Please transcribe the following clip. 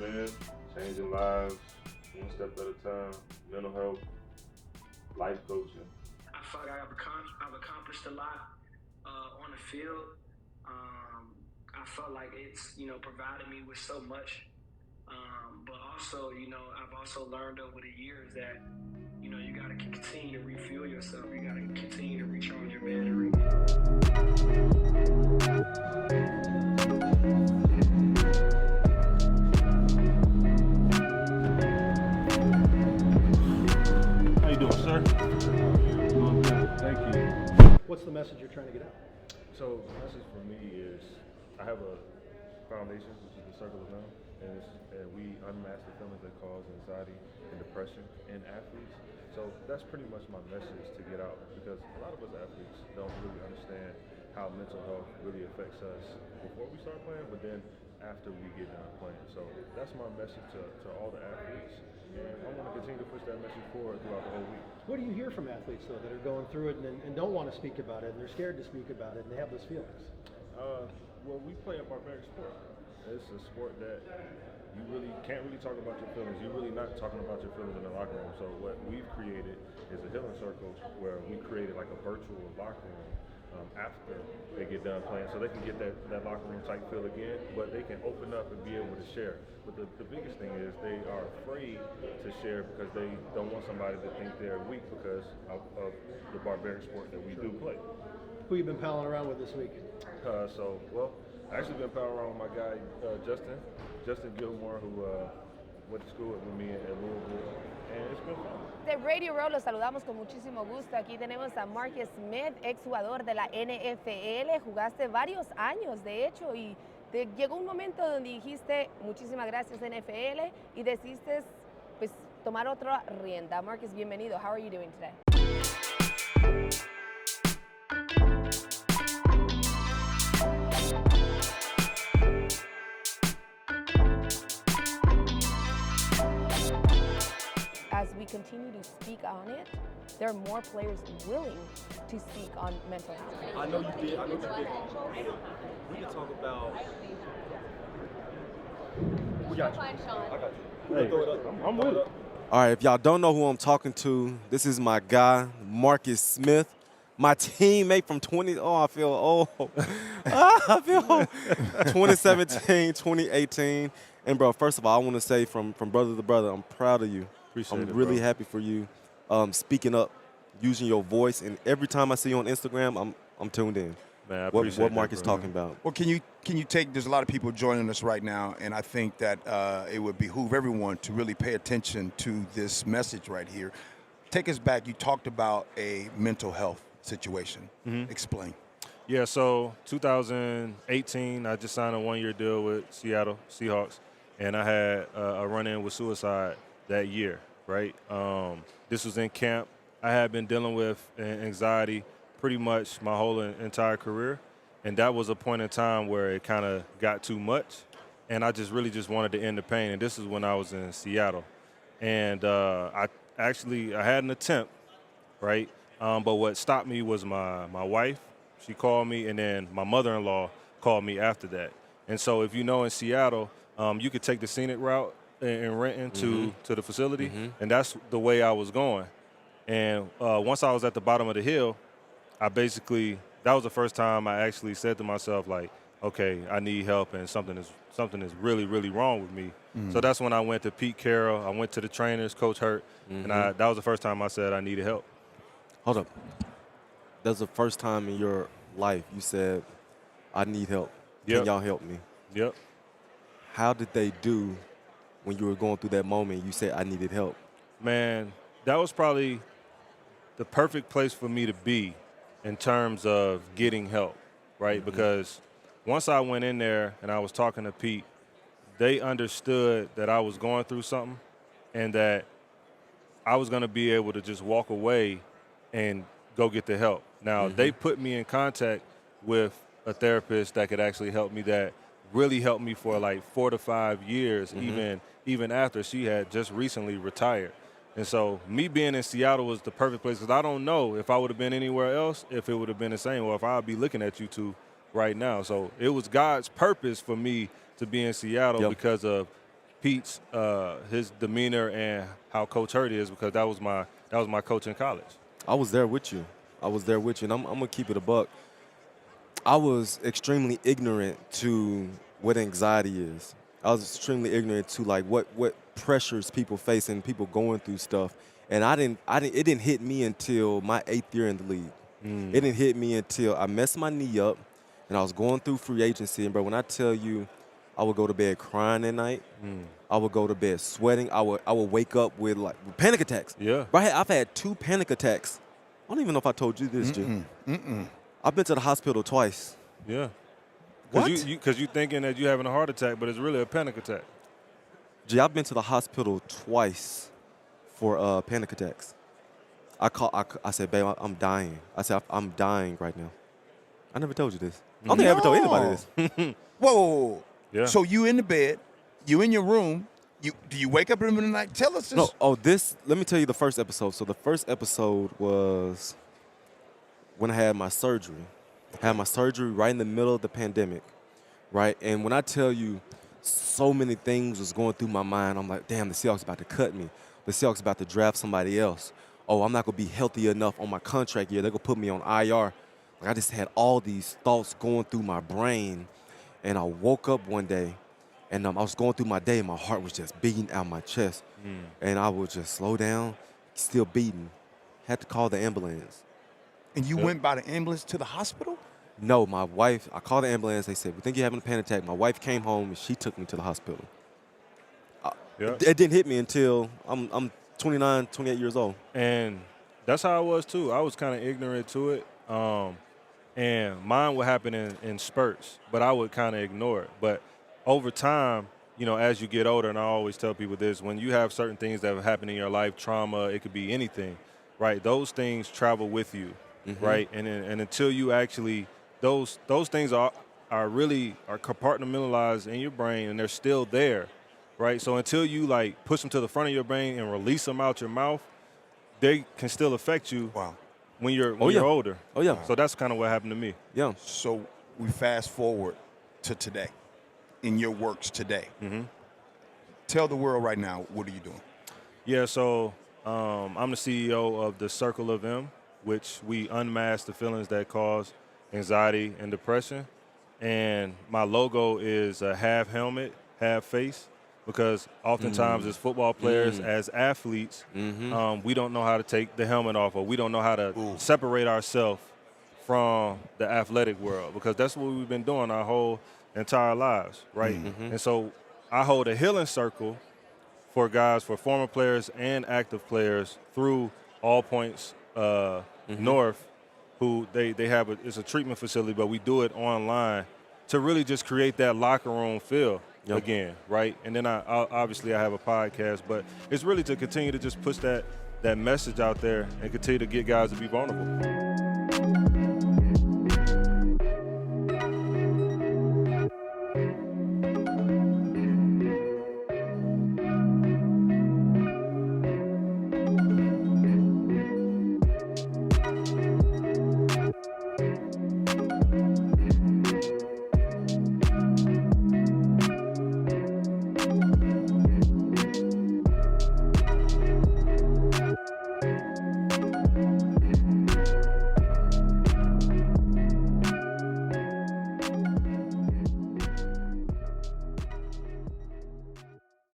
in, changing lives, one step at a time, mental health, life coaching. I feel like I've accomplished a lot on the field. I felt like it's provided me with so much, but also I've also learned over the years that you got to continue to refuel yourself. You got to continue to recharge your battery. How you doing, sir? Doing good. Thank you. What's the message you're trying to get out? So the message for me is I have a foundation, which is the Circle of Now, and we unmask the feelings that cause anxiety and depression in athletes. So that's pretty much my message to get out, because a lot of us athletes don't really understand how mental health really affects us before we start playing, but then after we get done playing. So that's my message to all the athletes, and I want to continue to push that message forward throughout the whole week. What do you hear from athletes, though, that are going through it and don't want to speak about it, and they're scared to speak about it, and they have those feelings? Well, we play a barbaric sport. It's a sport that you really can't talk about your feelings. You're really not talking about your feelings in the locker room. So what we've created is a healing circle where we created like a virtual locker room after they get done playing, so they can get that locker room type feel again, but they can open up and be able to share. But the biggest thing is they are afraid to share because they don't want somebody to think they're weak because of the barbaric sport that we do play. Who you been palling around with this week? I actually been palling around with my guy Justin Gilmore, who went to school with me at Louisville, and it's been fun. De Radio Row los saludamos con muchísimo gusto. Aquí tenemos a Marcus Smith, exjugador de la NFL. Jugaste varios años, de hecho, y llegó un momento donde dijiste muchísimas gracias NFL y decidiste pues tomar otra rienda. Marcus, bienvenido. How are you doing today? As we continue to speak on it, there are more players willing to speak on mental health. I know you did. We can talk about. We got you. I got you. Hey, throw it up. I'm with it. All right, if y'all don't know who I'm talking to, this is my guy, Marcus Smith, my teammate from I feel old. I feel old. 2017, 2018. And, bro, first of all, I want to say from brother to brother, I'm proud of you. Appreciate I'm it, really bro. happy for you speaking up, using your voice. And every time I see you on Instagram, I'm tuned in. Man, I what appreciate that, Mark is bro. talking about. Well, can you take, there's a lot of people joining us right now, and I think that it would behoove everyone to really pay attention to this message right here. Take us back. You talked about a mental health situation. Mm-hmm. Explain. Yeah, so 2018, I just signed a one-year deal with Seattle Seahawks, and I had a run-in with suicide that year, right? This was in camp. I had been dealing with anxiety pretty much my whole entire career, and that was a point in time where it kind of got too much, and I really wanted to end the pain, and this is when I was in Seattle. And I had an attempt, right? But what stopped me was my wife. She called me, and then my mother-in-law called me after that. And so if you know, in Seattle, you could take the scenic route in Renton to the facility, and that's the way I was going. And once I was at the bottom of the hill, that was the first time I actually said to myself, like, okay, I need help, and something is really, really wrong with me. So that's when I went to Pete Carroll. I went to the trainers, Coach Hurt, and that was the first time I said I needed help. Hold up. That was the first time in your life you said, I need help. Can y'all help me? Yep. How did they do when you were going through that moment you said I needed help? Man, that was probably the perfect place for me to be in terms of getting help, right? Because once I went in there and I was talking to Pete, they understood that I was going through something and that I was going to be able to just walk away and go get the help. Now, they put me in contact with a therapist that could actually help me, that really helped me for like 4 to 5 years, even after she had just recently retired. And so me being in Seattle was the perfect place, because I don't know if I would have been anywhere else, if it would have been the same, or if I would be looking at you two right now. So it was God's purpose for me to be in Seattle because of Pete's his demeanor and how Coach Hurt is, because that was my coach in college. I was there with you. And I'm gonna keep it a buck. I was extremely ignorant to what anxiety is. I was extremely ignorant to like what pressures people face and people going through stuff. And it didn't hit me until my 8th year in the league. It didn't hit me until I messed my knee up and I was going through free agency. And bro, when I tell you I would go to bed crying at night, I would go to bed sweating. I would wake up with like panic attacks. Yeah. Bro, I've had 2 panic attacks. I don't even know if I told you this, Jim. I've been to the hospital twice. Yeah. What? Because you thinking that you're having a heart attack, but it's really a panic attack. G, I've been to the hospital twice for panic attacks. I said, babe, I'm dying. I said, I'm dying right now. I never told you this. I don't think I ever told anybody this. Whoa. Yeah. So you in the bed, you in your room. Do you wake up in the middle of the night? Tell us this. No, let me tell you the first episode. So the first episode was when I had my surgery. I had my surgery right in the middle of the pandemic, right? And when I tell you so many things was going through my mind, I'm like, damn, the Seahawks about to cut me. The Seahawks about to draft somebody else. Oh, I'm not going to be healthy enough on my contract year. They're going to put me on IR. Like, I just had all these thoughts going through my brain. And I woke up one day, and I was going through my day, and my heart was just beating out my chest. And I would just slow down, still beating. Had to call the ambulance. And you went by the ambulance to the hospital? No, my wife, I called the ambulance. They said, we think you're having a panic attack. My wife came home, and she took me to the hospital. It didn't hit me until I'm 29, 28 years old. And that's how I was, too. I was kind of ignorant to it. And mine would happen in spurts, but I would kind of ignore it. But over time, you know, as you get older, and I always tell people this, when you have certain things that have happened in your life, trauma, it could be anything, right? Those things travel with you, right? And until you actually, those things are compartmentalized in your brain, and they're still there, right? So until you, like, push them to the front of your brain and release them out your mouth, they can still affect you. Wow. When you're older. Oh, yeah. So that's kind of what happened to me. Yeah. So we fast forward to today, in your works today. Tell the world right now, what are you doing? Yeah, so I'm the CEO of the Circle of M, which we unmask the feelings that cause anxiety and depression. And my logo is a half helmet, half face, because oftentimes as football players, as athletes, we don't know how to take the helmet off, or we don't know how to separate ourselves from the athletic world, because that's what we've been doing our whole entire lives, right? And so I hold a healing circle for guys, for former players and active players through All Points North, who they have it's a treatment facility, but we do it online to really just create that locker room feel. Again, right? And then I obviously I have a podcast, but it's really to continue to just push that message out there and continue to get guys to be vulnerable.